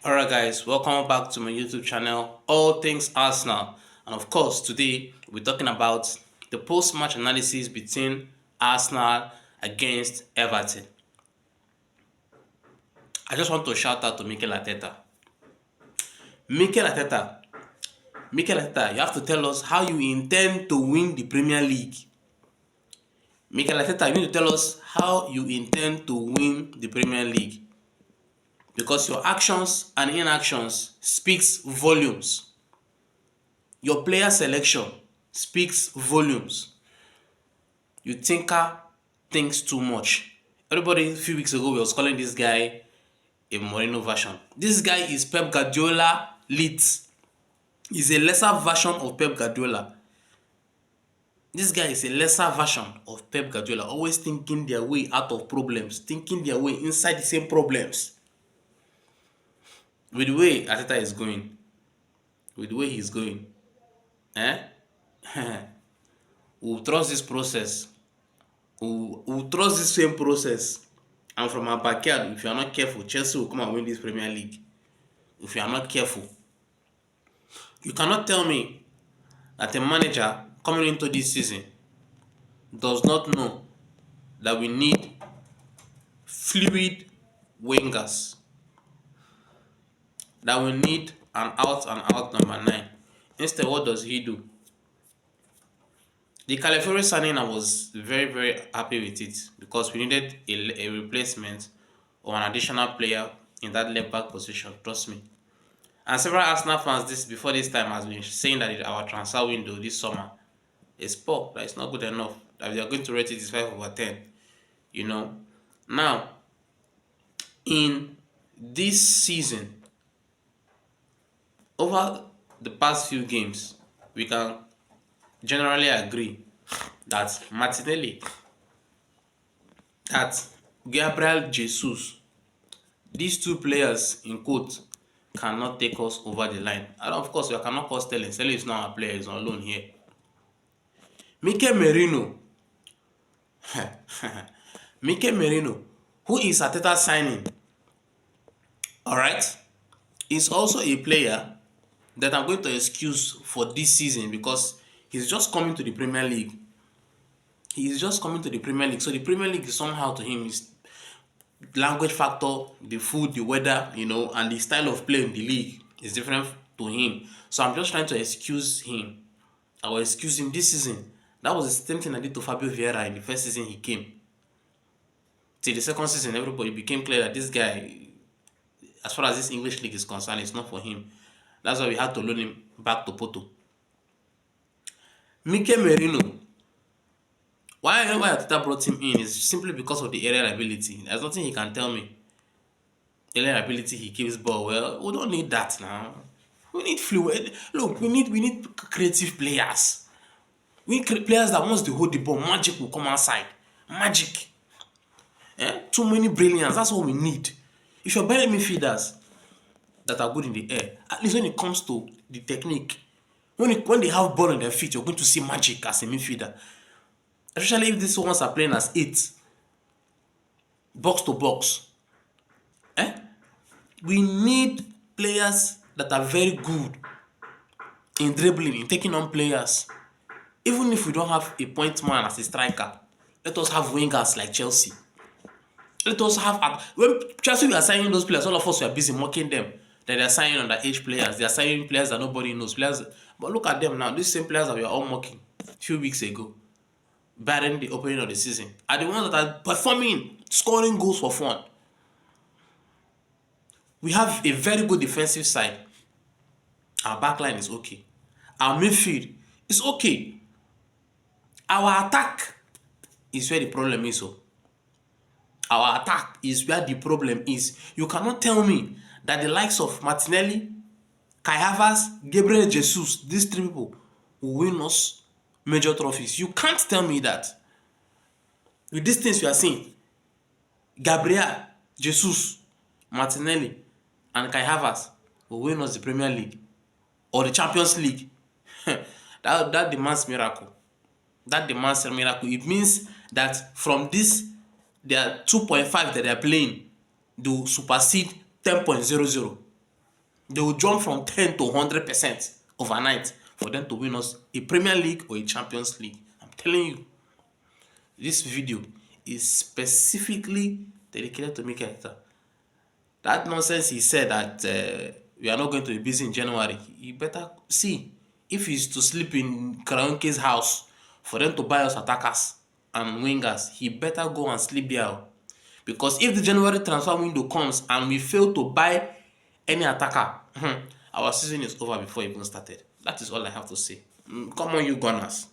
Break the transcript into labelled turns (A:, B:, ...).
A: Alright guys, welcome back to my YouTube channel, All Things Arsenal. And of course, today we're talking about the post-match analysis between Arsenal against Everton. I just want to shout out to Mikel Arteta. Mikel Arteta, Mikel Arteta, you have to tell us how you intend to win the Premier League. Mikel Arteta, you need to tell us how you intend to win the Premier League. Because your actions and inactions speaks volumes. Your player selection speaks volumes. You thinks too much. Everybody a few weeks ago was calling this guy a Mourinho version. This guy is Pep Guardiola lit. He's a lesser version of Pep Guardiola. This guy is a lesser version of Pep Guardiola, always thinking their way out of problems, thinking their way inside the same problems. With the way Arteta is going, with the way he's going, we'll trust this process. We'll trust this same process. And from our backyard, if you are not careful, Chelsea will come and win this Premier League. If you are not careful. You cannot tell me that a manager coming into this season does not know that we need fluid wingers. That we need an out number 9. Instead, what does he do? The Calafiori signing, I was very happy with it because we needed a replacement or an additional player in that left back position. Trust me. And several Arsenal fans before this time has been saying that our transfer window this summer is poor, that it's not good enough, that we are going to rate it as 5/10. You know. Now, in this season, over the past few games, we can generally agree that Martinelli, that Gabriel Jesus, these two players in quote cannot take us over the line. And of course, we cannot call Sterling. Sterling is not our player, he's on loan here. Mikel Merino, Mikel Merino, who is Arteta signing, alright, is also a player that I'm going to excuse for this season because he's just coming to the Premier League. He is just coming to the Premier League. So the Premier League is somehow to him is language factor, the food, the weather, and the style of play in the league is different to him. So I'm just trying to excuse him. I will excuse him this season. That was the same thing I did to Fabio Vieira in the first season he came. Till the second season, everybody became clear that this guy, as far as this English league is concerned, it's not for him. That's why we had to loan him back to Porto. Mikel Merino, why Arteta brought him in is simply because of the aerial ability. There's nothing he can tell me. Aerial ability, he keeps ball well. We don't need that now. We need fluid. Look, we need creative players. We need players that once they hold the ball, magic will come outside. Magic. Too many brilliance. That's what we need. If you're buying midfielders that are good in the air, at least when it comes to the technique, when they have ball on their feet, you're going to see magic as a midfielder. Especially if these ones are playing as 8, box to box. We need players that are very good in dribbling, in taking on players. Even if we don't have a point man as a striker, let us have wingers like Chelsea. Let us have, when Chelsea were signing those players, all of us were busy mocking them. That they are signing underage players, they are signing players that nobody knows. But look at them now, these same players that we are all mocking a few weeks ago, barring the opening of the season, are the ones that are performing, scoring goals for fun. We have a very good defensive side. Our backline is okay. Our midfield is okay. Our attack is where the problem is. Our attack is where the problem is. You cannot tell me that the likes of Martinelli, Kai Havertz, Gabriel Jesus, these 3 people will win us major trophies. You can't tell me that. With these things we are seeing, Gabriel Jesus, Martinelli, and Kai Havertz will win us the Premier League or the Champions League. that demands miracle. That demands a miracle. It means that from this, their 2.5 that they are playing, they will supersede 10.00. They will jump from 10 to 100% overnight for them to win us a Premier League or a Champions League. I'm telling you, this video is specifically dedicated to Mikel Arteta. That nonsense he said that we are not going to be busy in January. You better see if he's to sleep in Karaoke's house for them to buy us attackers and wingers. He better go and sleep there. Because if the January transfer window comes and we fail to buy any attacker, our season is over before it even started. That is all I have to say. Come on, you Gunners.